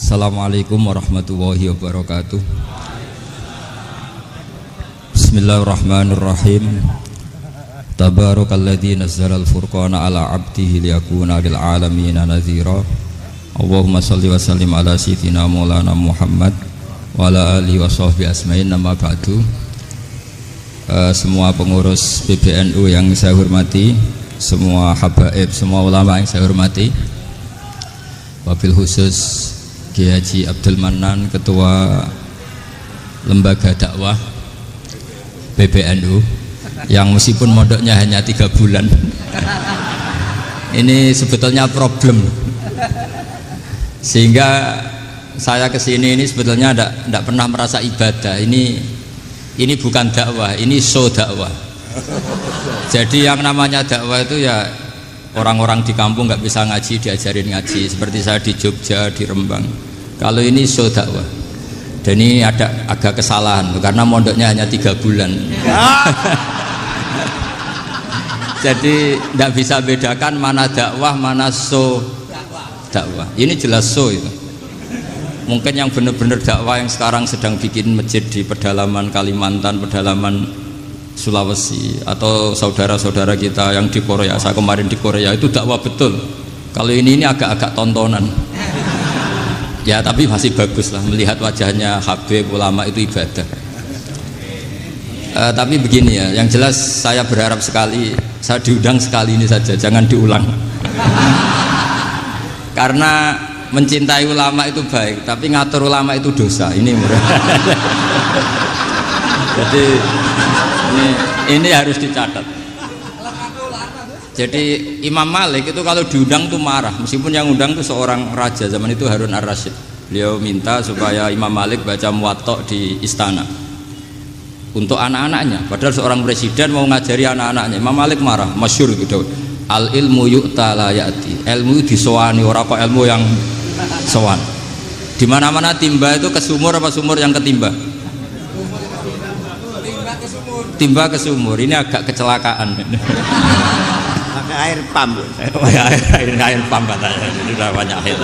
Assalamualaikum warahmatullahi wabarakatuh. Bismillahirrahmanirrahim. Tabarakalladzi nazzalal furqana ala 'abdihi liyakuna lil 'alamina nadhira. Allahumma shalli wa sallim ala sayyidina Maulana Muhammad wa ala alihi wa sahbihi asma'in. Nama ba'du. Semua pengurus PBNU yang saya hormati, semua habaib, semua ulama yang saya hormati, wabil khusus Kiai Haji Abdul Manan, Ketua Lembaga Dakwah PBNU, yang meskipun mondoknya hanya 3 bulan ini sebetulnya problem, sehingga saya kesini ini sebetulnya tidak pernah merasa ibadah. Ini bukan dakwah, ini show dakwah. Jadi yang namanya dakwah itu ya orang-orang di kampung nggak bisa ngaji, diajarin ngaji. Seperti saya di Jogja, di Rembang. Kalau ini show dakwah. Dan ini ada agak kesalahan karena mondoknya hanya 3 bulan. Jadi tidak bisa bedakan mana dakwah, mana show dakwah. Ini jelas show itu. Mungkin yang benar-benar dakwah yang sekarang sedang bikin masjid di pedalaman Kalimantan, pedalaman Sulawesi, atau saudara-saudara kita yang di Korea. Saya kemarin di Korea, itu dakwah betul. Kalau ini agak-agak tontonan ya, tapi masih bagus lah melihat wajahnya habib ulama, itu ibadah. Tapi begini ya, yang jelas saya berharap sekali, saya diundang sekali ini saja, jangan diulang. Karena mencintai ulama itu baik, tapi ngatur ulama itu dosa. Ini murah. Jadi ini harus dicatat. Jadi Imam Malik itu kalau diundang tuh marah, meskipun yang undang tuh seorang raja zaman itu, Harun ar-Rasyid. Beliau minta supaya Imam Malik baca Muwatta di istana untuk anak-anaknya, padahal seorang presiden mau ngajari anak-anaknya. Imam Malik marah, masyhur gitu. Al ilmu yu'ta la ya'ti. Ilmu disowani, ora kok ilmu yang sowan. Di mana-mana timba itu ke sumur apa sumur yang ketimba? Timba ke sumur. Ini agak kecelakaan. Pakai air pump. air pump katanya. Sudah banyak air.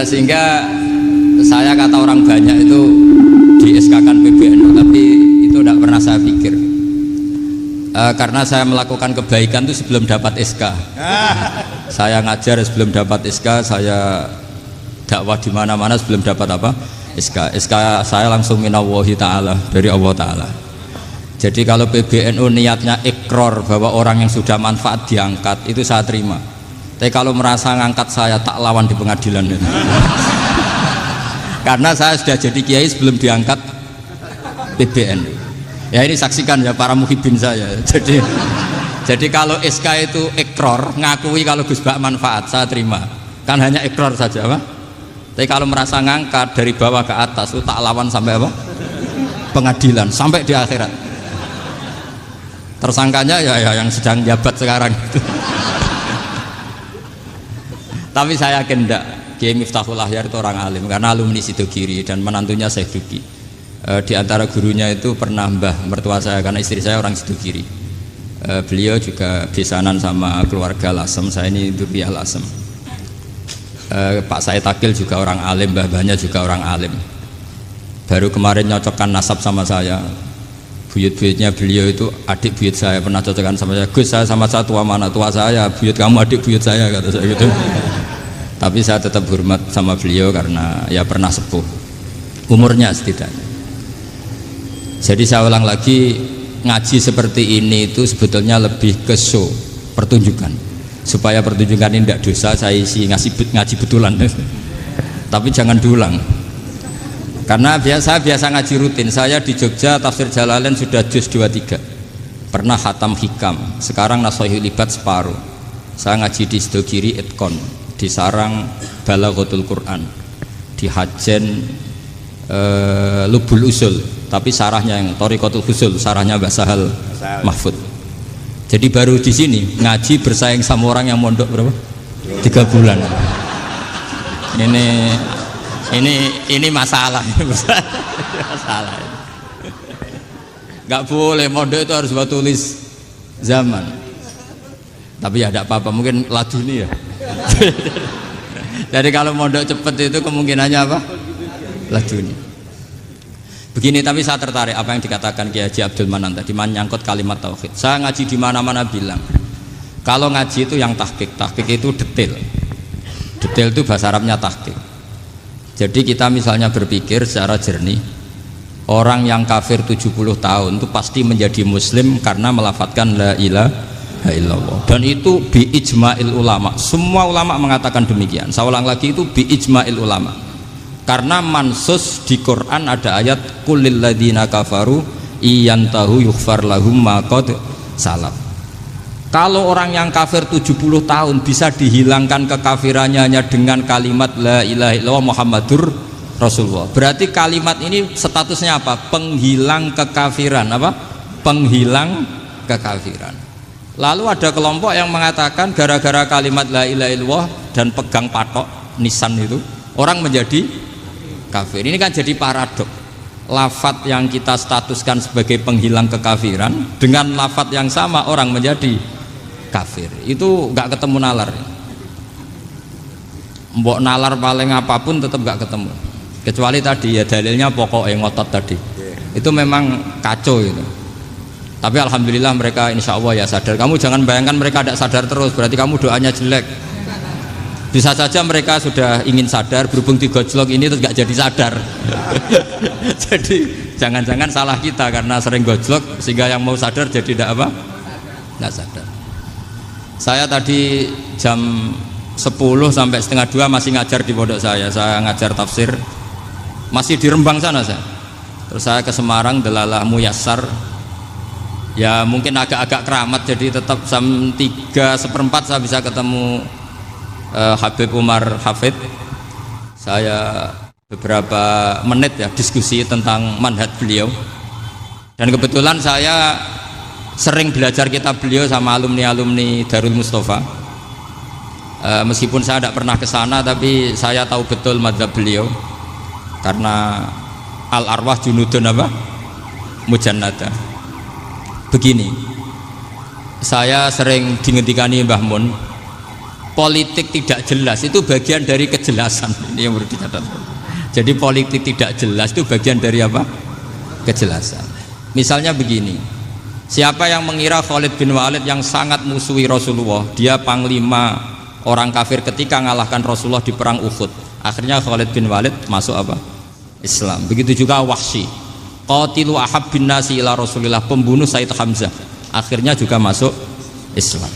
Sehingga saya kata orang banyak itu di SK-kan PBNU, tapi itu tidak pernah saya pikir. Karena saya melakukan kebaikan itu sebelum dapat SK. Saya ngajar sebelum dapat SK, saya dakwah di mana-mana sebelum dapat apa? SK saya langsung minallahi ta'ala, dari Allah ta'ala. Jadi kalau PBNU niatnya ikrar bahwa orang yang sudah manfaat diangkat, itu saya terima. Tapi kalau merasa ngangkat saya, tak lawan di pengadilan. Karena saya sudah jadi kiai sebelum diangkat PBNU. Ya ini saksikan ya para muhibin saya. Jadi kalau SK itu ikrar, ngakui kalau Gus Bak manfaat, saya terima. Kan hanya ikrar saja, Pak. Tapi kalau merasa ngangkat dari bawah ke atas, itu tak lawan sampai apa? Pengadilan, sampai di akhirat. Tersangkanya ya yang sedang jabat sekarang. Tapi saya yakin enggak. Kiai Miftahul Ahyar itu orang alim, karena alumni Sidogiri dan menantunya Syekh Duki. Di antara gurunya itu pernah mbah mertua saya, karena istri saya orang Sidogiri. Beliau juga besanan sama keluarga Lasem, saya ini Durriyah Lasem. Pak Said Akil juga orang alim, mbah-mbahnya juga orang alim. Baru kemarin nyocokkan nasab sama saya. Buyut-buyutnya beliau itu adik buyut saya, pernah cocokkan sama saya. Gus, saya sama saya tua mana? Tua saya, buyut kamu adik buyut saya, kata saya gitu. Tapi saya tetap hormat sama beliau karena ya pernah sepuh umurnya setidaknya. Jadi saya ulang lagi, ngaji seperti ini itu sebetulnya lebih ke show, pertunjukan. Supaya pertunjukan ini tidak dosa, saya isi ngaji betulan. Tapi jangan diulang. Karena biasa ngaji rutin. Saya di Jogja tafsir Jalalain sudah juz 23. Pernah khatam hikam. Sekarang Nashahul Ibad separuh. Saya ngaji di Sidogiri Itkon, di Sarang Balaghatul Quran, di Hajen Lubul Usul, tapi sarahnya yang Thariqatul Husul, sarahnya Mbah Sahal Mahfud. Jadi baru di sini ngaji bersaing sama orang yang mondok berapa? 3 bulan. Ini masalah. Masalah. Nggak boleh mondok itu harus buat tulis zaman. Tapi ya tidak apa-apa, mungkin laduni ya. Jadi kalau mondok cepet itu kemungkinannya apa? Laduni. Begini, tapi saya tertarik apa yang dikatakan Kiai Haji Abdul Manan tadi menyangkut kalimat tauhid. Saya ngaji di mana-mana bilang, kalau ngaji itu yang tahqiq itu detail. Detail itu bahasa Arabnya tahqiq. Jadi kita misalnya berpikir secara jernih, orang yang kafir 70 tahun itu pasti menjadi muslim karena melafadzkan la ilaha illallah. Dan itu bi ijma'il ulama. Semua ulama mengatakan demikian. Saya ulang lagi, itu bi ijma'il ulama. Karena mansus di Quran ada ayat kulil ladzina kafaru iyantahu yughfar lahum ma qad salaf. Kalau orang yang kafir 70 tahun bisa dihilangkan kekafirannya hanya dengan kalimat la ilaha illallah Muhammadur Rasulullah. Berarti kalimat ini statusnya apa? Penghilang kekafiran, apa? Penghilang kekafiran. Lalu ada kelompok yang mengatakan gara-gara kalimat la ilaha illallah dan pegang patok nisan itu orang menjadi kafir. Ini kan jadi paradok. Lafadz yang kita statuskan sebagai penghilang kekafiran dengan lafadz yang sama orang menjadi kafir. Itu nggak ketemu nalar. Mbok nalar paling apapun tetap nggak ketemu. Kecuali tadi ya dalilnya pokok yang ngotot tadi. Itu memang kacau itu. Tapi alhamdulillah mereka insya Allah ya sadar. Kamu jangan bayangkan mereka tidak sadar terus, berarti kamu doanya jelek. Bisa saja mereka sudah ingin sadar, berhubung digojlok ini terus nggak jadi sadar. Jadi jangan-jangan salah kita karena sering gojlok sehingga yang mau sadar jadi tidak apa? Nggak sadar. Saya tadi jam 10 sampai setengah 2 masih ngajar di pondok saya ngajar tafsir masih di Rembang sana saya. Terus saya ke Semarang Delalah Muyassar, ya mungkin agak-agak keramat, jadi tetap jam 3:4 saya bisa ketemu Habib Umar Hafid. Saya beberapa menit ya diskusi tentang manhaj beliau, dan kebetulan saya sering belajar kitab beliau sama alumni-alumni Darul Mustafa. Meskipun saya tidak pernah ke sana, tapi saya tahu betul mazhab beliau karena al arwah junudun apa? Mujannada. Begini, saya sering dingendikani Mbah Mun, politik tidak jelas itu bagian dari kejelasan. Ini yang perlu dicatat. Jadi politik tidak jelas itu bagian dari apa? Kejelasan. Misalnya begini, siapa yang mengira Khalid bin Walid yang sangat musuhi Rasulullah, dia panglima orang kafir ketika ngalahkan Rasulullah di perang Uhud, akhirnya Khalid bin Walid masuk apa? Islam. Begitu juga Wahsy, qatilu ahabbin nasi ila Rasulillah, pembunuh Said Hamzah, akhirnya juga masuk Islam.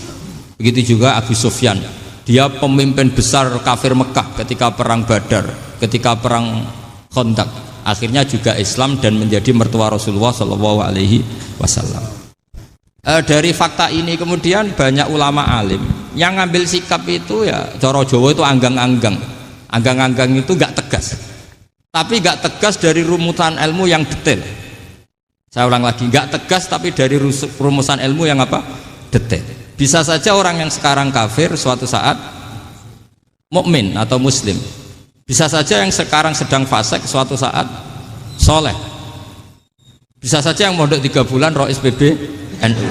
Begitu juga Abu Sufyan, dia pemimpin besar kafir Mekah ketika perang Badar, ketika perang Khandaq, akhirnya juga Islam dan menjadi mertua Rasulullah Shallallahu Alaihi Wasallam. Dari fakta ini kemudian banyak ulama alim yang ngambil sikap itu ya coro Jawa itu anggang-anggang. Anggang-anggang itu gak tegas, tapi gak tegas dari rumusan ilmu yang detail. Saya ulang lagi, gak tegas tapi dari rumusan ilmu yang apa? Detail. Bisa saja orang yang sekarang kafir suatu saat mukmin atau muslim. Bisa saja yang sekarang sedang fasik suatu saat soleh. Bisa saja yang mondok 3 bulan Rois PB NU.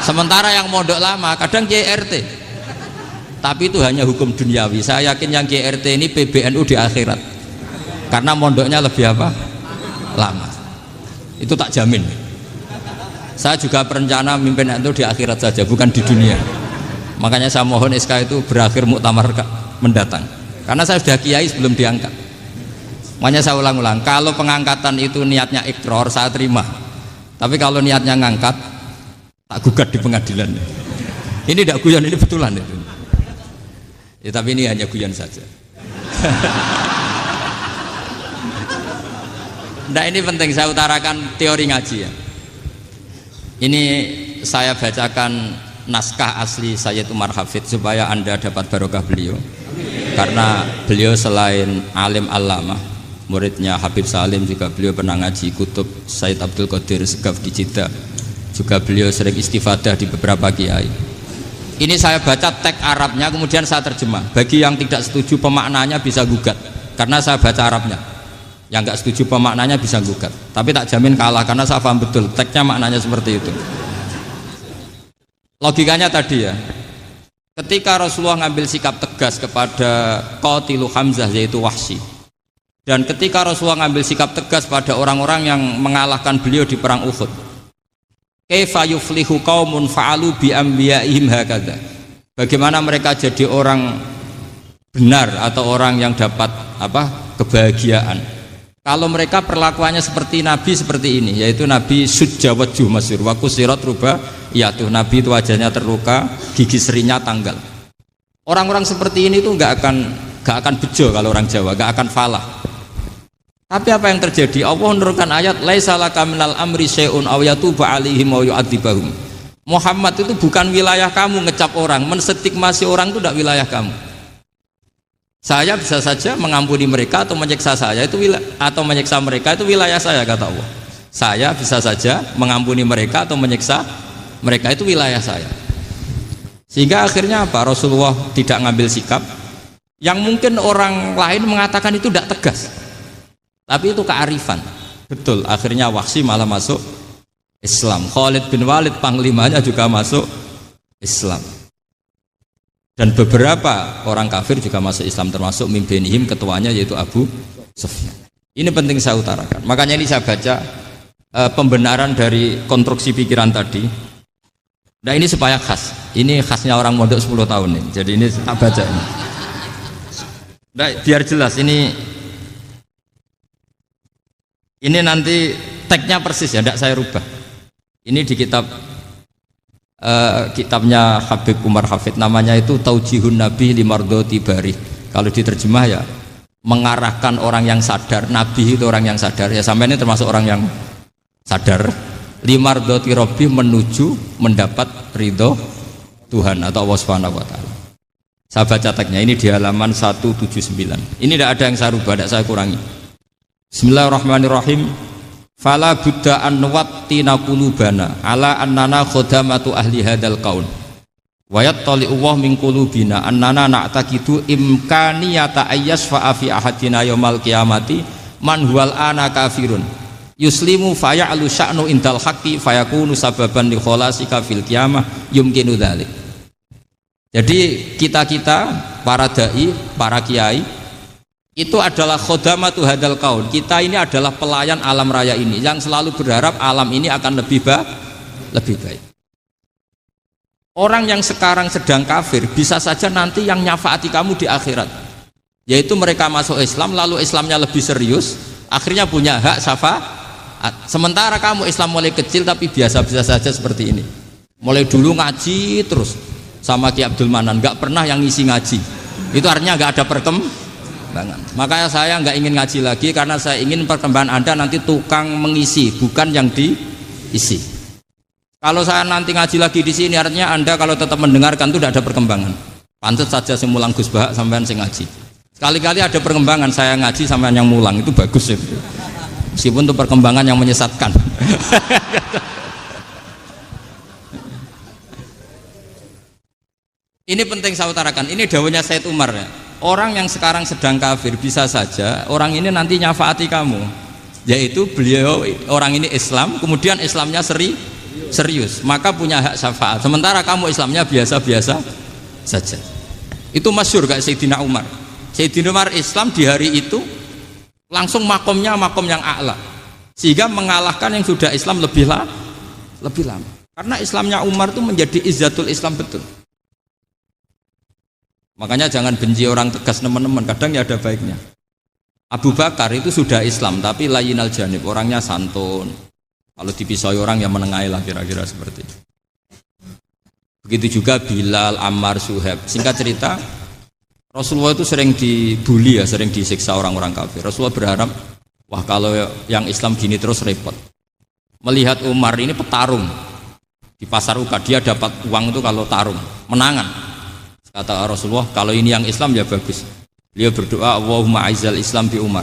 Sementara yang mondok lama kadang Kiai RT. Tapi itu hanya hukum duniawi. Saya yakin yang Kiai RT ini PBNU di akhirat. Karena mondoknya lebih apa? Lama. Itu tak jamin. Saya juga berencana mimpin NU di akhirat saja, bukan di dunia. Makanya saya mohon SK itu berakhir muktamar mendatang. Karena saya sudah kiai sebelum diangkat. Makanya saya ulang-ulang, kalau pengangkatan itu niatnya ikrar, saya terima. Tapi kalau niatnya ngangkat, tak gugat di pengadilan. Ini tidak guyon, ini betulan itu. Ya, tapi ini hanya guyon saja. Nah, ini penting saya utarakan teori ngaji ya. Ini saya bacakan naskah asli Sayyid Umar Hafid supaya Anda dapat barokah beliau. Karena beliau selain alim allamah, muridnya Habib Salim, juga beliau pernah ngaji kutub Sayyid Abdul Qadir Segaf di Jeddah. Juga beliau sering istifadah di beberapa kiai. Ini saya baca teks Arabnya, kemudian saya terjemah. Bagi yang tidak setuju pemaknanya bisa gugat, karena saya baca Arabnya. Yang nggak setuju pemaknanya bisa gugat, tapi tak jamin kalah karena saya paham betul teksnya maknanya seperti itu. Logikanya tadi ya, ketika Rasulullah ngambil sikap tegas kepada Qatilu Hamzah yaitu Wahsy, dan ketika Rasulullah ngambil sikap tegas pada orang-orang yang mengalahkan beliau di perang Uhud, kaifa yuflihu qaumun fa'alu bi anbiya'ihim hakadha, bagaimana mereka jadi orang benar atau orang yang dapat kebahagiaan kalau mereka perlakuannya seperti Nabi seperti ini, yaitu Nabi sujja wajhuh masyhur wa kusirat ruba, yaitu Nabi itu wajahnya terluka, gigi serinya tanggal. Orang-orang seperti ini tuh nggak akan bejo kalau orang Jawa, nggak akan falah. Tapi apa yang terjadi? Allah menurunkan ayat laisa laka minal amri syai'un aw yatuba 'alaihim aw yu'adzibahum. Muhammad itu bukan wilayah kamu ngecap orang, menstigmasi orang itu tidak wilayah kamu. Saya bisa saja mengampuni mereka atau menyiksa saya itu atau menyiksa mereka itu wilayah saya, kata Allah. Saya bisa saja mengampuni mereka atau menyiksa mereka itu wilayah saya. Sehingga akhirnya apa? Rasulullah tidak ngambil sikap yang mungkin orang lain mengatakan itu tidak tegas. Tapi itu kearifan. Betul, akhirnya Wahsy malah masuk Islam. Khalid bin Walid panglimanya juga masuk Islam. Dan beberapa orang kafir juga masuk Islam, termasuk mimbenihim, ketuanya yaitu Abu Sufyan. Ini penting saya utarakan. Makanya ini saya baca pembenaran dari konstruksi pikiran tadi. Nah ini supaya khas. Ini khasnya orang mondok 10 tahun nih. Jadi ini tak baca ini. Nah, biar jelas ini nanti tagnya persis ya, tidak saya rubah. Ini di kitabnya Habib Umar Hafid, namanya itu Taujihun Nabi Limardoti Bari. Kalau diterjemah ya mengarahkan orang yang sadar, Nabi itu orang yang sadar ya, sampai ini termasuk orang yang sadar, Limardoti Robbi, menuju mendapat ridho Tuhan atau Allah Subhanahu wa Ta'ala. Saya baca tagnya ini di halaman 179. Ini tidak ada yang saya rubah, tidak saya kurangi. Bismillahirrahmanirrahim. Fala buddha an nuwattina qulubana ala annana khodamatu ahli hadal qaul wa yattali'u Allah min qulubina annana na'taqidu imkaniyata ayyasfa'a fi ahadina yaumal qiyamati man huwal ana kafirun yuslimu faya'lu sya'nu indal haqqi fayakunu sababan li kholasika fil qiyamah yumkinu dzalik. Jadi kita para dai, para kiai itu adalah khodamatu hadal kaun. Kita ini adalah pelayan alam raya ini yang selalu berharap alam ini akan lebih baik. Orang yang sekarang sedang kafir bisa saja nanti yang nyafaati kamu di akhirat, yaitu mereka masuk Islam lalu Islamnya lebih serius, akhirnya punya hak syafaat. Sementara kamu Islam mulai kecil tapi biasa-biasa saja seperti ini, mulai dulu ngaji terus sama Ki Abdul Manan, nggak pernah yang ngisi ngaji, itu artinya nggak ada perkembangan. Makanya saya nggak ingin ngaji lagi karena saya ingin perkembangan Anda nanti tukang mengisi, bukan yang diisi. Kalau saya nanti ngaji lagi di sini, artinya Anda kalau tetap mendengarkan itu tidak ada perkembangan. Pantas saja semulang Gus Bahak sampean sing ngaji. Sekali-kali ada perkembangan, saya ngaji sampean yang mulang, itu bagus ya. Meskipun itu perkembangan yang menyesatkan. Ini penting saya utarakan. Ini dawuhnya Said Umar ya. Orang yang sekarang sedang kafir bisa saja orang ini nanti nyafaati kamu, yaitu beliau orang ini Islam, kemudian Islamnya serius, maka punya hak syafaat. Sementara kamu Islamnya biasa-biasa saja. Itu masyhur kayak Sayyidina Umar. Sayyidina Umar Islam di hari itu langsung makomnya makom yang a'la, sehingga mengalahkan yang sudah Islam lebih lama. Karena Islamnya Umar itu menjadi izzatul Islam betul. Makanya jangan benci orang tegas teman-teman, kadang ya ada baiknya. Abu Bakar itu sudah Islam tapi layinal janib, orangnya santun. Kalau dipisoi orang yang menengahi lah, kira-kira seperti itu. Begitu juga Bilal, Ammar, Suhaib. Singkat cerita, Rasulullah itu sering dibully ya, sering disiksa orang-orang kafir. Rasulullah berharap, wah kalau yang Islam gini terus repot. Melihat Umar ini petarung di pasar Uka, dia dapat uang itu kalau tarung, menangan. Kata Rasulullah, kalau ini yang Islam ya bagus. Beliau berdoa, Allahumma aizal Islam bi Umar.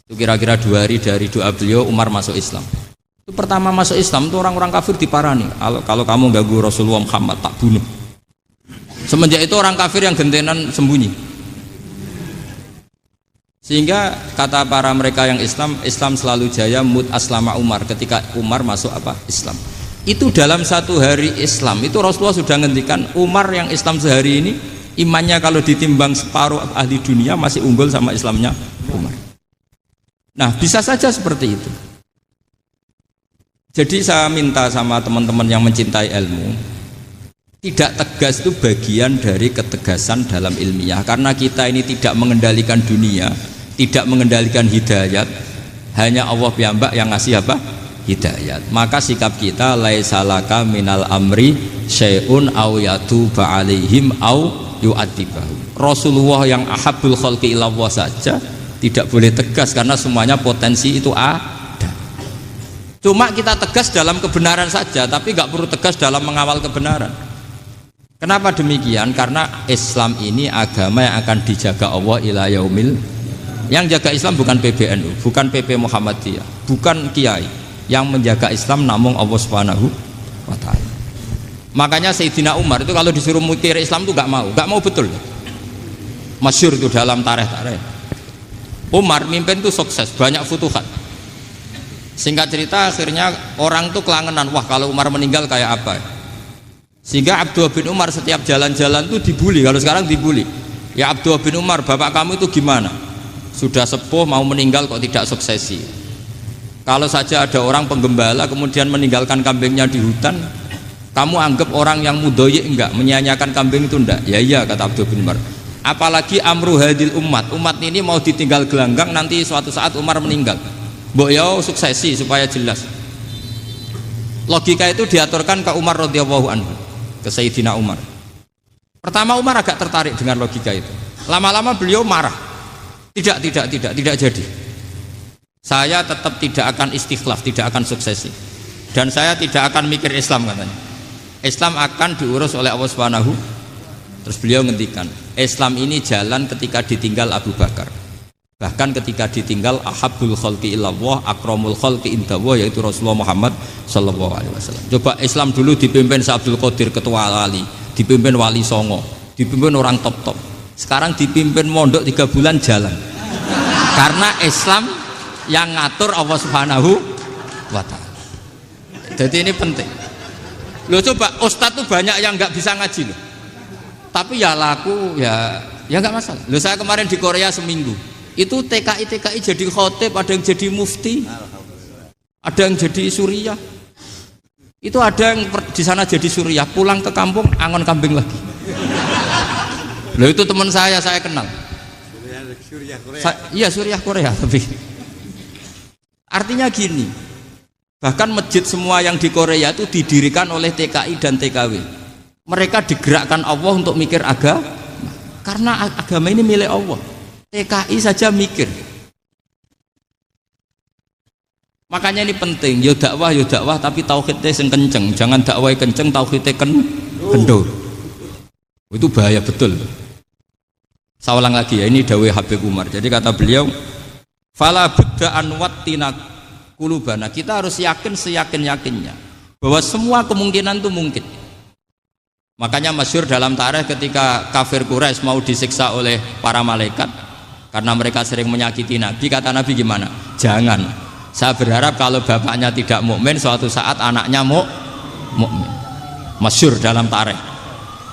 Itu kira-kira 2 hari dari doa beliau, Umar masuk Islam. Itu pertama masuk Islam itu orang-orang kafir diparani. Kalau kamu ganggu Rasulullah Muhammad tak bunuh. Semenjak itu orang kafir yang gentenan sembunyi. Sehingga kata para mereka yang Islam, Islam selalu jaya mut aslama Umar, ketika Umar masuk Islam. Itu dalam satu hari Islam itu Rasulullah sudah ngendikan Umar yang Islam sehari ini imannya kalau ditimbang separuh ahli dunia masih unggul sama Islamnya Umar. Nah bisa saja seperti itu. Jadi saya minta sama teman-teman yang mencintai ilmu, tidak tegas itu bagian dari ketegasan dalam ilmiah. Karena kita ini tidak mengendalikan dunia, tidak mengendalikan hidayat, hanya Allah piyambak yang ngasih apa? Hidayat. Maka sikap kita laisa laka minal amri syai'un aw yatuba alaihim aw yu'adzibahum. Rasulullah yang ahabbul khalqi ilallah saja tidak boleh tegas karena semuanya potensi itu ada. Cuma kita tegas dalam kebenaran saja, tapi nggak perlu tegas dalam mengawal kebenaran. Kenapa demikian? Karena Islam ini agama yang akan dijaga Allah ila yaumil. Yang jaga Islam bukan PBNU, bukan PP Muhammadiyah, bukan kiai. Yang menjaga Islam namun Allah Subhanahu wa ta'ala. Makanya Sayyidina Umar itu kalau disuruh mikir Islam itu nggak mau betul. Masyhur itu dalam tarikh-tarikh. Umar mimpin itu sukses, banyak futuhat. Singkat cerita akhirnya orang tuh kelangenan, wah kalau Umar meninggal kayak apa? Sehingga Abdullah bin Umar setiap jalan-jalan tuh dibully. Kalau sekarang dibully, ya Abdullah bin Umar, bapak kamu itu gimana? Sudah sepuh mau meninggal kok tidak suksesi. Kalau saja ada orang penggembala kemudian meninggalkan kambingnya di hutan, kamu anggap orang yang mudoyik enggak, menyia-nyiakan kambing itu enggak? Ya iya, kata Abdullah bin Umar. Apalagi amru hadil umat ini mau ditinggal gelanggang, nanti suatu saat Umar meninggal. Mbok yo suksesi supaya jelas. Logika itu diaturkan ke Umar radhiyallahu anhu, ke Sayyidina Umar. Pertama Umar agak tertarik dengan logika itu. Lama-lama beliau marah. Tidak jadi. Saya tetap tidak akan istikhlaf, tidak akan suksesi. Dan saya tidak akan mikir Islam katanya. Islam akan diurus oleh Allah Subhanahu. Terus beliau ngendikan, Islam ini jalan ketika ditinggal Abu Bakar. Bahkan ketika ditinggal ahabbul khalqi ilallah akramul khalqi indallah, yaitu Rasulullah Muhammad sallallahu alaihi wasallam. Coba Islam dulu dipimpin Syekh Abdul Qadir ketua wali, dipimpin Wali Songo, dipimpin orang top-top. Sekarang dipimpin mondok 3 bulan jalan. Karena Islam yang ngatur Allah Subhanahu wa ta'ala. Jadi ini penting. Loh coba ustadz tuh banyak yang nggak bisa ngaji loh. Tapi ya laku ya nggak masalah. Loh saya kemarin di Korea seminggu. Itu TKI jadi khotib, ada yang jadi mufti, ada yang jadi suriah. Itu ada yang di sana jadi suriah, pulang ke kampung angon kambing lagi. Loh itu teman saya kenal. Iya suriah Korea tapi. Artinya gini, bahkan masjid semua yang di Korea itu didirikan oleh TKI dan TKW. Mereka digerakkan Allah untuk mikir agama, karena agama ini milik Allah. TKI saja mikir. Makanya ini penting, yo dakwah tapi tauhidnya sing kenceng, jangan dakwah kenceng tauhidnya kendor. Itu bahaya betul. Saya ulang lagi ya, ini dawuh Habib Umar. Jadi kata beliau, fala budda an wattina qulubana. Kita harus yakin seyakin-yakinnya bahwa semua kemungkinan itu mungkin. Makanya masyhur dalam tarikh ketika kafir Quraisy mau disiksa oleh para malaikat karena mereka sering menyakiti Nabi, kata Nabi gimana? Jangan. Saya berharap kalau bapaknya tidak mukmin, suatu saat anaknya mukmin. Masyhur dalam tarikh.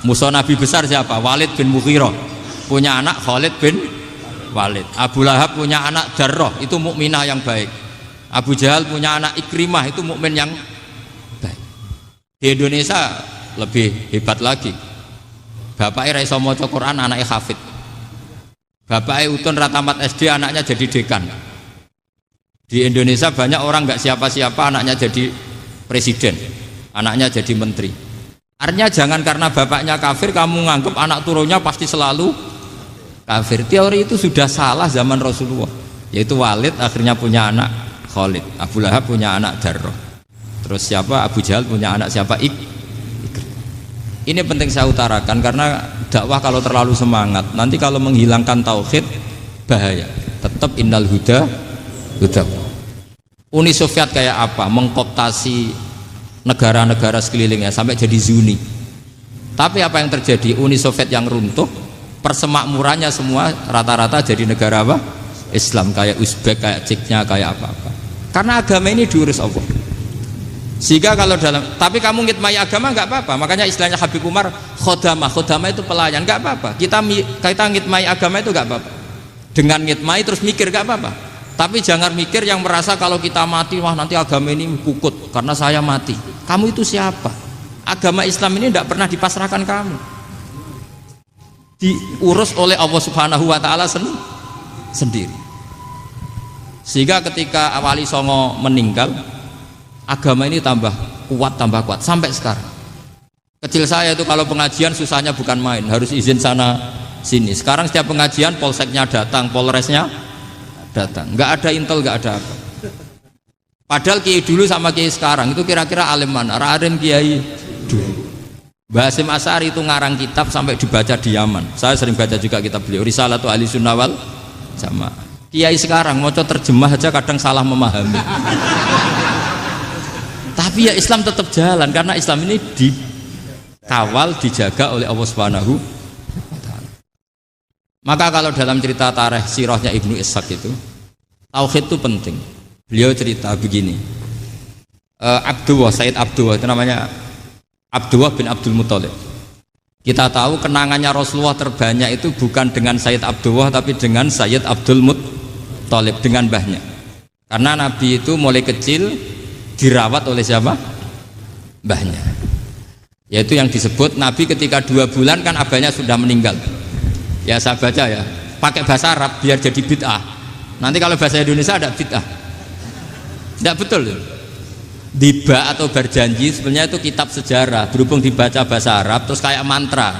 Musuh Nabi besar siapa? Walid bin Mughirah. Punya anak Khalid bin Walid. Abu Lahab punya anak Darrah, itu mukminah yang baik. Abu Jahal punya anak Ikrimah, itu mukmin yang baik. Di Indonesia lebih hebat lagi. Bapaknya ra iso maca Quran, anaknya hafid. Bapaknya utun ra tamat SD, anaknya jadi dekan. Di Indonesia banyak orang nggak siapa-siapa, anaknya jadi presiden, anaknya jadi menteri. Artinya jangan karena bapaknya kafir kamu nganggap anak turunnya pasti selalu kafir. Teori itu sudah salah zaman Rasulullah. Yaitu Walid akhirnya punya anak Khalid, Abu Lahab punya anak Darrah. Terus siapa? Abu Jahal punya anak siapa? Ini penting saya utarakan karena dakwah kalau terlalu semangat, nanti kalau menghilangkan tauhid bahaya. Tetap innal huda. Uni Soviet kayak apa? Mengkooptasi negara-negara sekelilingnya sampai jadi Zuni. Tapi apa yang terjadi? Uni Soviet yang runtuh, persemakmurannya semua rata-rata jadi negara apa? Islam, kayak Uzbek, kayak Ceknya, kayak apa-apa. Karena agama ini diurus Allah. Sehingga kalau tapi kamu ngitmai agama nggak apa-apa. Makanya istilahnya Habib Umar khodamah itu pelayan, nggak apa-apa. Kita ngitmai agama itu nggak apa-apa. Dengan ngitmai terus mikir nggak apa-apa. Tapi jangan mikir yang merasa kalau kita mati, wah nanti agama ini kukut karena saya mati. Kamu itu siapa? Agama Islam ini tidak pernah dipasrahkan kamu. Diurus oleh Allah Subhanahu wa Ta'ala sendiri. Sehingga ketika Wali Songo meninggal, agama ini tambah kuat sampai sekarang. Kecil saya itu kalau pengajian susahnya bukan main, harus izin sana sini. Sekarang setiap pengajian polseknya datang, polresnya datang, nggak ada intel, nggak ada apa. Padahal kiai dulu sama kiai sekarang itu kira-kira alim mana? Alim kiai dulu. Mbah Hasyim Asy'ari itu ngarang kitab sampai dibaca di Yaman. Saya sering baca juga kitab beliau, Risalatu Ahli Sunnah wal Jamaah. Kiai sekarang mau terjemah aja kadang salah memahami. Tapi ya Islam tetap jalan karena Islam ini dikawal, dijaga oleh Allah Subhanahu wa Ta'ala. Maka kalau dalam cerita tarikh sirahnya Ibnu Ishaq itu, tauhid itu penting. Beliau cerita begini, Sayyid Abdullah itu namanya Abdullah bin Abdul Muthalib. Kita tahu kenangannya Rasulullah terbanyak itu bukan dengan Sayyid Abdullah tapi dengan Sayyid Abdul Muthalib, dengan mbahnya. Karena Nabi itu mulai kecil dirawat oleh siapa? Mbahnya. Yaitu yang disebut Nabi ketika 2 bulan kan abahnya sudah meninggal. Ya saya baca ya, pakai bahasa Arab biar jadi bid'ah. Nanti kalau bahasa Indonesia ada bid'ah. Tidak betul. Diba atau berjanji sebenarnya itu kitab sejarah, berhubung dibaca bahasa Arab terus kayak mantra.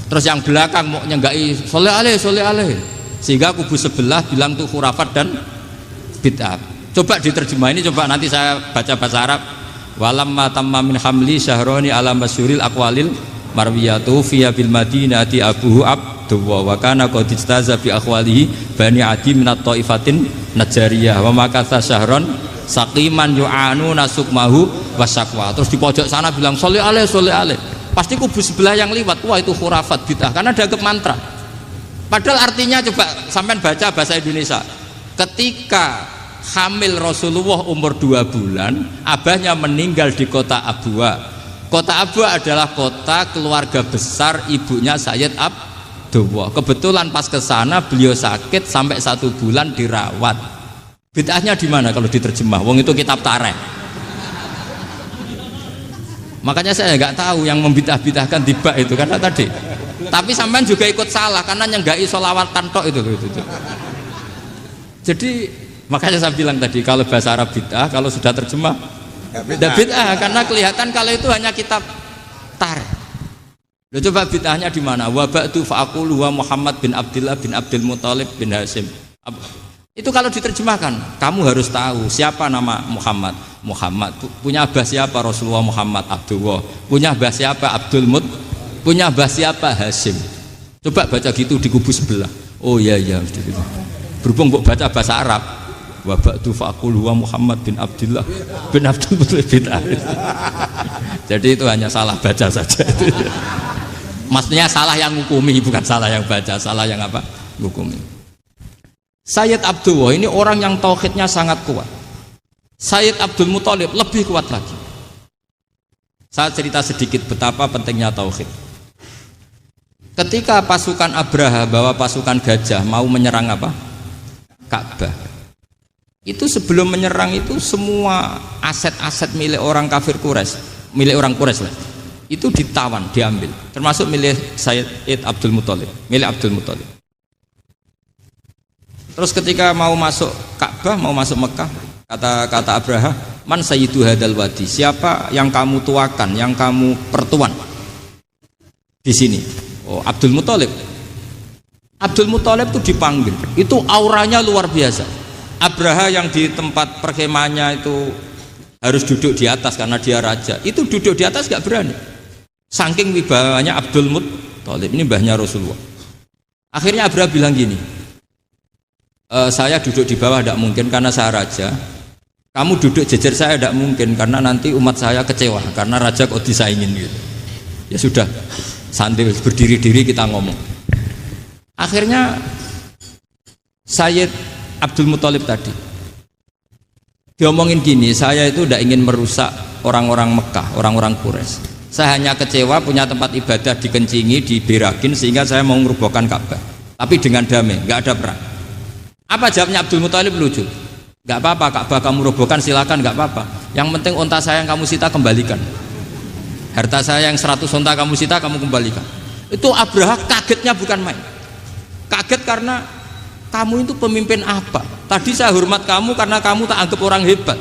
Terus yang belakang mau nyenggai soleh aleh, sehingga kubu sebelah bilang tuh khurafat dan bid'ah. Coba diterjemah ini, coba nanti saya baca bahasa Arab. Walamma tamma min hamli syahroni ala masyuril aqwalil marwiyatu fiya bil madinati abuhu abdullah wa kana qad istaza bi akhwalihi bani adi minat taifatin najariyah wa makatha syahron saqiman yu'anu nasukmahu wasakwa. Terus di pojok sana bilang soleh aleh. Pasti kubu sebelah yang liwat, wah itu khurafat bid'ah karena dianggap mantra. Padahal artinya coba sampean baca bahasa Indonesia. Ketika hamil Rasulullah umur 2 bulan, abahnya meninggal di kota Abwa. Kota Abwa adalah kota keluarga besar ibunya Sayyid Abdullah. Kebetulan pas ke sana beliau sakit sampai 1 bulan dirawat. Bid'ahnya di mana kalau diterjemah? Wong itu kitab tarikh. Makanya saya nggak tahu yang membid'ah-bid'ahkan tiba itu karena tadi. Tapi sampean juga ikut salah karena nyenggai sholawatan tok itu. Jadi makanya saya bilang tadi kalau bahasa Arab bid'ah, kalau sudah terjemah tidak bid'ah karena kelihatan kalau itu hanya kitab tarikh. Loh, coba bid'ahnya di mana? Wa ba'du fa'aqulu wa Muhammad bin Abdullah bin Abdul Muthalib bin Hasyim. Itu kalau diterjemahkan, kamu harus tahu siapa nama Muhammad. Muhammad punya abah siapa? Rasulullah Muhammad Abdullah. Punya abah siapa? Abdul Mut. Punya abah siapa? Hasyim. Coba baca gitu di kubu sebelah. Oh iya gitu. Berhubung baca bahasa Arab. Wa ba'du fa'aqulu wa Muhammad bin Abdullah bin Abdul Muthalib bin Hasyim. Jadi itu hanya salah baca saja. Maksudnya salah yang hukumi, bukan salah yang baca, salah yang apa? Hukumi. Sayyid Abdullah ini orang yang tauhidnya sangat kuat. Sayyid Abdul Muthalib lebih kuat lagi. Saya cerita sedikit betapa pentingnya tauhid. Ketika pasukan Abraha bawa pasukan gajah mau menyerang apa? Ka'bah. Itu sebelum menyerang itu semua aset-aset milik orang kafir Quraisy, milik orang Quraisy lah. Itu ditawan, diambil, termasuk milik Sayyid Abdul Muthalib, milik Abdul Muthalib. Terus ketika mau masuk Ka'bah, mau masuk Mekah, kata Abraha, man sayyidu hadal wadi, siapa yang kamu tuakan, yang kamu pertuan di sini? Oh, Abdul Muthalib. Abdul Muthalib itu dipanggil, itu auranya luar biasa. Abraha yang di tempat perkemahannya itu harus duduk di atas karena dia raja, itu duduk di atas gak berani. Saking wibawanya Abdul Muthalib, ini mbahnya Rasulullah. Akhirnya Abraha bilang gini, saya duduk di bawah tidak mungkin karena saya raja. Kamu duduk jejer saya tidak mungkin karena nanti umat saya kecewa karena raja kok disaingin gitu. Ya sudah, santai berdiri-diri kita ngomong. Akhirnya Sayyid Abdul Muthalib tadi Diomongin gini, saya itu tidak ingin merusak orang-orang Mekah, orang-orang Quraisy. Saya hanya kecewa punya tempat ibadah dikencingi, diberakin sehingga saya mau merubuhkan Ka'bah. Tapi dengan damai, nggak ada perang. Apa jawabnya Abdul Muthalib? Lucu. Nggak apa-apa, Ka'bah kamu robohkan silakan, nggak apa-apa. Yang penting unta saya yang kamu sita kembalikan. Harta saya yang 100 unta kamu sita kamu kembalikan. Itu Abraha kagetnya bukan main. Kaget karena kamu itu pemimpin apa? Tadi saya hormat kamu karena kamu tak anggap orang hebat.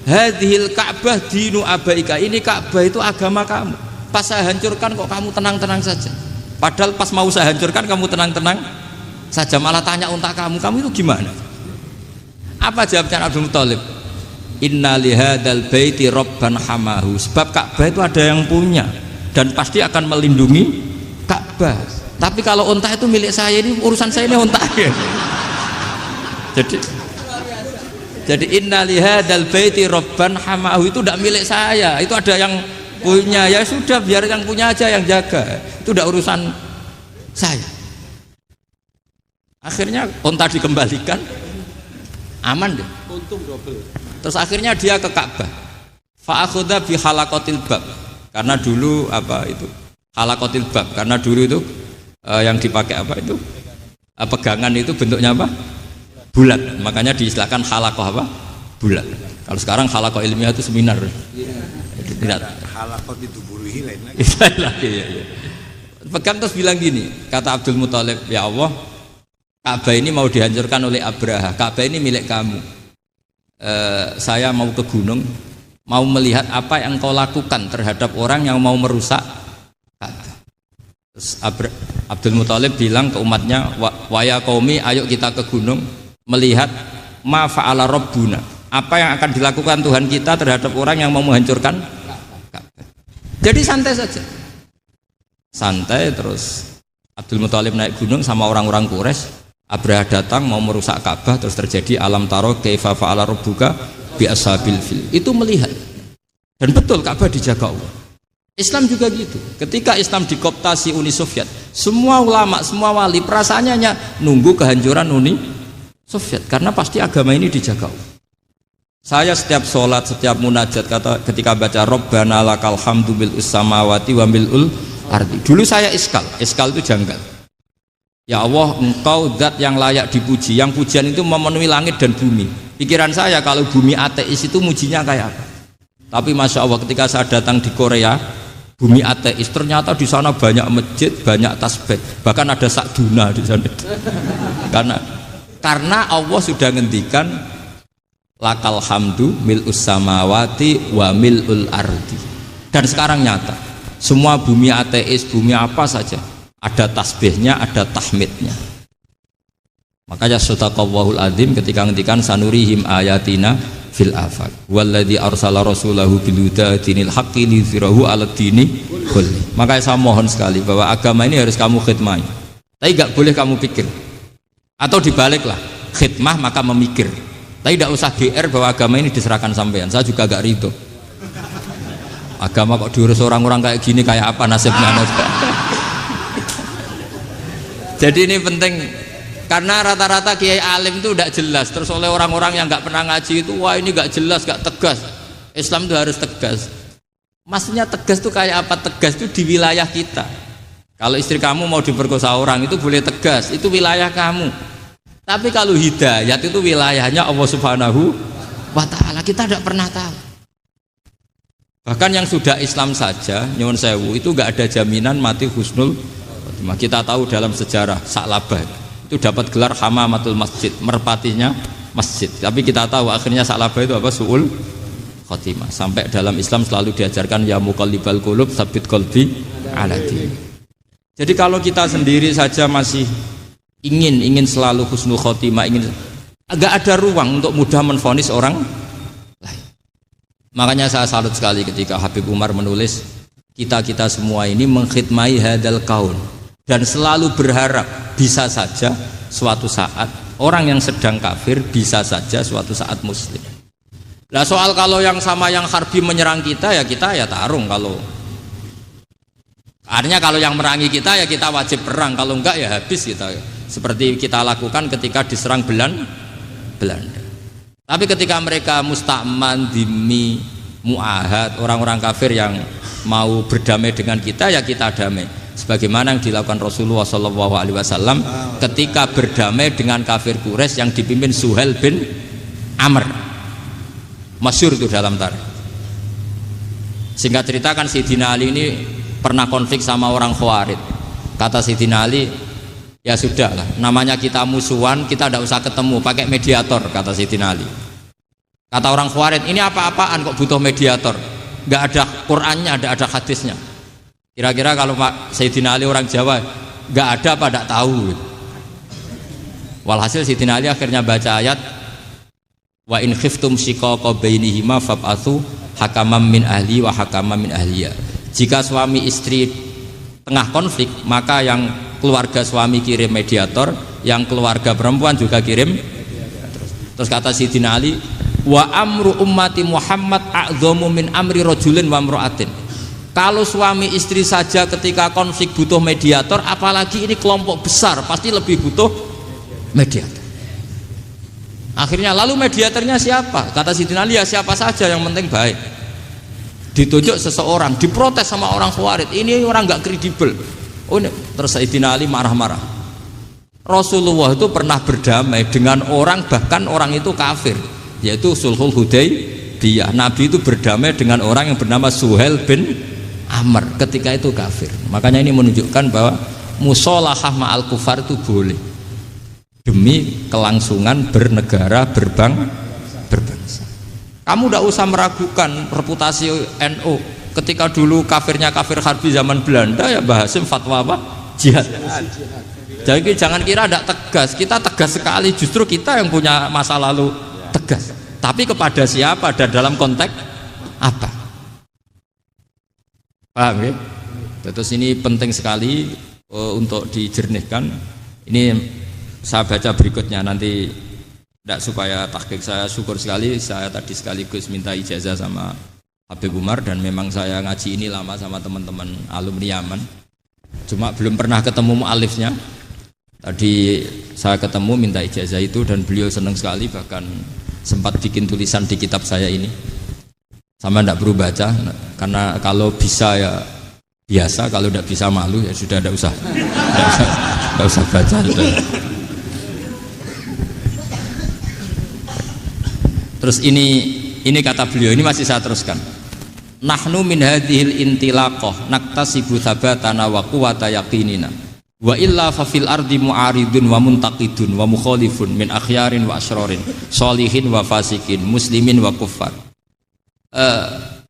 Hadhil Ka'bah dinu abaika. Ini Ka'bah itu agama kamu. Pas saya hancurkan kok kamu tenang-tenang saja. Padahal pas mau saya hancurkan kamu tenang-tenang saja, malah tanya unta kamu itu gimana? Apa jawabnya Abdul Muthalib? Inna lihadzal baiti rabban hamahu. Sebab Ka'bah itu ada yang punya dan pasti akan melindungi Ka'bah. Tapi kalau unta itu milik saya, ini urusan saya, ini unta. Jadi inna lihadzal baiti rabban hamahu itu tidak milik saya, itu ada yang punya. Ya sudah, biar yang punya aja yang jaga. Itu tidak urusan saya. Akhirnya unta dikembalikan, aman deh. Untung double. Terus akhirnya dia ke Ka'bah. Fa'akhudha bi halaqatil bab. Karena dulu apa itu? Halaqatil bab. Karena dulu itu yang dipakai apa itu? Pegangan itu bentuknya apa? Bulat. Makanya diistilahkan halaqah apa? Bulat. Kalau sekarang halaqah ilmiah itu seminar. Tidak. Halaqah itu buruhi lain lagi. Iya. Pegang terus bilang gini, kata Abdul Muthalib, ya Allah, Ka'bah ini mau dihancurkan oleh Abraha. Ka'bah ini milik kamu. Saya mau ke gunung, mau melihat apa yang kau lakukan terhadap orang yang mau merusak Ka'bah. Terus Abdul Muthalib bilang ke umatnya, waya qaumi, ayo kita ke gunung melihat ma fa'ala rabbuna, apa yang akan dilakukan Tuhan kita terhadap orang yang mau menghancurkan Ka'bah. Jadi santai saja, santai. Terus Abdul Muthalib naik gunung sama orang-orang Quraisy. Abraha datang mau merusak Ka'bah, terus terjadi alam taro kaifa fa'ala rabbuka bi ashabil fil. Itu melihat. Dan betul Ka'bah dijaga Allah. Islam juga gitu. Ketika Islam dikooptasi Uni Soviet, semua ulama, semua wali perasaannya hanya nunggu kehancuran Uni Soviet, karena pasti agama ini dijaga Allah. Saya setiap sholat, setiap munajat ketika baca Rabbana lakal hamdu bil samawati wa mil'ul ardi. Dulu saya iskal itu janggal. Ya Allah, engkau zat yang layak dipuji, yang pujian itu memenuhi langit dan bumi. Pikiran saya kalau bumi ateis itu mujinya kayak apa? Tapi Masya Allah, ketika saya datang di Korea, bumi ateis, ternyata di sana banyak masjid, banyak tasbih, bahkan ada sakduna di sana. Karena Allah sudah ngendikan lakal hamdu mil'us samawati wa mil'ul ardi. Dan sekarang nyata, semua bumi ateis, bumi apa saja, ada tasbihnya, ada tahmidnya. Makanya sadaqallahul adzim ketika ngendikan sanurihim ayatina fil afaq walladzi arsala rasulahu bil huda dinil haqqi liyudhhirahu 'alad dini kulli. Makanya saya mohon sekali bahwa agama ini harus kamu khidmah. Tapi enggak boleh kamu pikir. Atau dibaliklah, khidmah maka memikir. Tapi tidak usah GR bahwa agama ini diserahkan sampean. Saya juga enggak ridho. Agama kok diurus orang-orang kayak gini, kayak apa nasibnya? Jadi ini penting, karena rata-rata kiai alim itu tidak jelas. Terus oleh orang-orang yang nggak pernah ngaji itu, wah ini nggak jelas, nggak tegas. Islam itu harus tegas. Maksudnya tegas itu kayak apa? Tegas itu di wilayah kita. Kalau istri kamu mau diperkosa orang itu boleh tegas, itu wilayah kamu. Tapi kalau hidayat itu wilayahnya Allah Subhanahu wa Ta'ala, kita tidak pernah tahu. Bahkan yang sudah Islam saja, nyuwun sewu, itu nggak ada jaminan mati husnul. Kita tahu dalam sejarah Sa'labah itu dapat gelar hamamatul masjid, merpatinya masjid. Tapi kita tahu akhirnya Sa'labah itu apa? Su'ul khotimah. Sampai dalam Islam selalu diajarkan ya muqallibal qulub tsabbit qalbi ala din. Jadi kalau kita sendiri saja masih ingin selalu husnul khotimah, agak ada ruang untuk mudah menvonis orang lain. Makanya saya salut sekali ketika Habib Umar menulis kita semua ini mengkhidmai hadal kaun. Dan selalu berharap bisa saja suatu saat orang yang sedang kafir bisa saja suatu saat muslim. Nah soal kalau yang sama yang harbi menyerang kita ya tarung. Artinya kalau yang merangi kita ya kita wajib perang, kalau enggak ya habis kita. Seperti kita lakukan ketika diserang Belanda. Tapi ketika mereka musta'man, dhimmi, mu'ahad, orang-orang kafir yang mau berdamai dengan kita, ya kita damai. Sebagaimana yang dilakukan Rasulullah SAW ketika berdamai dengan kafir Quraisy yang dipimpin Suhail bin Amr. Masyhur itu dalam tarikh. Singkat cerita kan Sayyidina Ali ini pernah konflik sama orang Khawarij. Kata Sayyidina Ali, ya sudah lah, namanya kita musuhan, kita tidak usah ketemu, pakai mediator, kata Sayyidina Ali. Kata orang Khawarij, ini apa-apaan kok butuh mediator, nggak ada Qur'annya, nggak ada hadisnya. Kira-kira kalau Pak Sayyidina Ali orang Jawa, nggak ada apa tidak tahu. Walhasil Sayyidina Ali akhirnya baca ayat, wa in khiftum shiqaqa bainihima fab'atsu hakaman min ahli wa hakaman min ahliya. Jika suami istri tengah konflik, maka yang keluarga suami kirim mediator, yang keluarga perempuan juga kirim. Terus kata Sayyidina Ali, wa amru ummati Muhammad a'dhamu min amri rajulin wa imra'atin. Kalau suami istri saja ketika konflik butuh mediator, apalagi ini kelompok besar pasti lebih butuh mediator. Akhirnya lalu mediatornya siapa? Kata Sayyidina Ali, ya siapa saja yang penting baik. Ditunjuk seseorang, diprotes sama orang Khawarij, ini orang nggak kredibel. Oh, ini. Terus Sayyidina Ali marah-marah. Rasulullah itu pernah berdamai dengan orang, bahkan orang itu kafir, yaitu Sulhul Hudaybiyah. Nabi itu berdamai dengan orang yang bernama Suhail bin Amr ketika itu kafir. Makanya ini menunjukkan bahwa musolahah ma'al kufar itu boleh demi kelangsungan bernegara, berbangsa. Kamu tidak usah meragukan reputasi NU. Ketika dulu kafirnya kafir harbi zaman Belanda, ya Mbah Hasim fatwa apa? Jihad. Jadi jangan kira tidak tegas, kita tegas sekali. Justru kita yang punya masa lalu tegas. Tapi kepada siapa dan dalam konteks apa? Paham ya? Terus ini penting sekali untuk dijernihkan. Ini saya baca berikutnya nanti, tidak supaya tahqiq. Saya syukur sekali, saya tadi sekaligus minta ijazah sama Habib Umar, dan memang saya ngaji ini lama sama teman-teman alumni Yaman, cuma belum pernah ketemu mu'alifnya. Tadi saya ketemu minta ijazah itu dan beliau senang sekali, bahkan sempat bikin tulisan di kitab saya ini. Sama tidak perlu baca, karena kalau bisa ya biasa, kalau tidak bisa malu ya sudah, tidak usah baca sudah. Terus ini kata beliau, ini masih saya teruskan. Nahnu min hadhil intilaqah naktasibu thabatana wa quwwata yaqinina wa illa fa fil ardi mu'aridun wa muntaqidun wa mukhalifun min akhyarin wa asyrarin sholihin wa fasikin muslimin wa kuffar.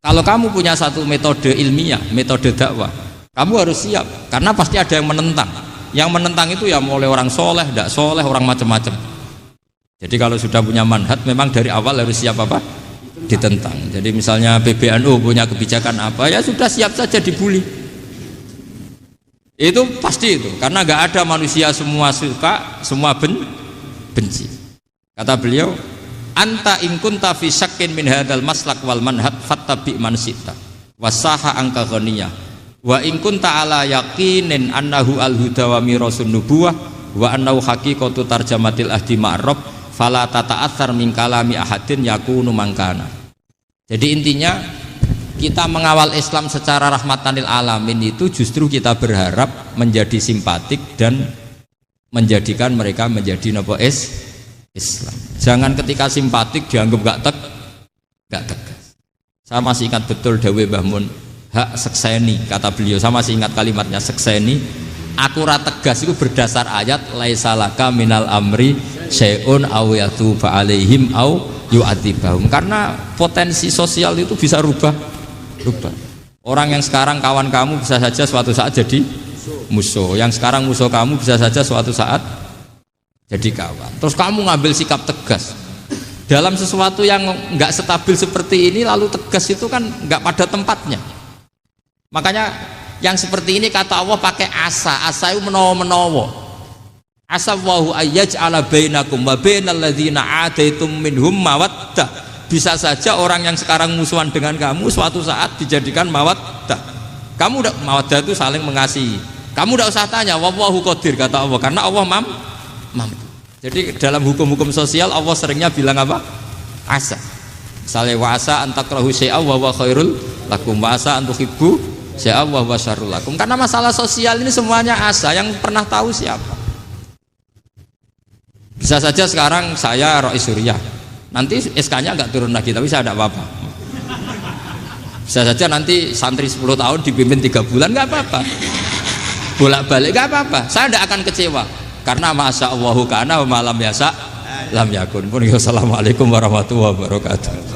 Kalau kamu punya satu metode ilmiah, metode dakwah, kamu harus siap, karena pasti ada yang menentang. Yang menentang itu ya mulai orang soleh, tidak soleh, orang macam-macam. Jadi kalau sudah punya manhaj, memang dari awal harus siap apa? Ditentang. Jadi misalnya PBNU punya kebijakan apa, ya sudah siap saja dibully. Itu pasti itu, karena nggak ada manusia semua suka, semua benci. Kata beliau, anta in kunta fi syakkin min hadzal maslak wal manhaj fattabi man syi'ta wasaha angka ghaniyah wa in kunta ala yaqinin annahu al huda wa mirasun nubuwah wa annahu haqiqatu tarjamatil ahdi ma'rab fala tata'athar min kalami ahadin yakunu mangkana. Jadi intinya kita mengawal Islam secara rahmatan lil alamin itu justru kita berharap menjadi simpatik dan menjadikan mereka menjadi nopo Islam. Jangan ketika simpatik dianggap gak tegas. Saya masih ingat betul dawuh Mbah Mun, hak sekseni, kata beliau. Saya masih ingat kalimatnya, sekseni. Akurat tegas itu berdasar ayat laisalaka minal amri syai'un aw yatuba alaihim aw yu'adzibahum. Karena potensi sosial itu bisa rubah. Orang yang sekarang kawan kamu bisa saja suatu saat jadi musuh. Yang sekarang musuh kamu bisa saja suatu saat jadi kawan. Terus kamu ngambil sikap tegas dalam sesuatu yang nggak stabil seperti ini, lalu tegas itu kan nggak pada tempatnya. Makanya yang seperti ini kata Allah pakai asa itu menawa. Asa wahu ayyaj'ala bainakum wa bainal ladzina ataitum minhum mawaddah. Bisa saja orang yang sekarang musuhan dengan kamu suatu saat dijadikan mawaddah. Kamu udah mawaddah itu saling mengasihi. Kamu udah usah tanya, wallahu qadir, kata Allah, karena Allah mampu. Jadi dalam hukum-hukum sosial Allah seringnya bilang apa? asa. Misalnya wa asa antakrahu syai'a wa huwa khairul lakum, wa asa antuhibbu syai'a wa huwa syarrul lakum. Karena masalah sosial ini semuanya asa, yang pernah tahu siapa. Bisa saja sekarang saya Rois Suriah, nanti SK-nya nggak turun lagi, tapi saya tidak apa-apa. Bisa saja nanti santri 10 tahun dipimpin 3 bulan, nggak apa-apa. Bolak-balik nggak apa-apa, saya tidak akan kecewa. Karena masya Allahu kana wa malam yasa lam yakun. Assalamualaikum warahmatullahi wabarakatuh.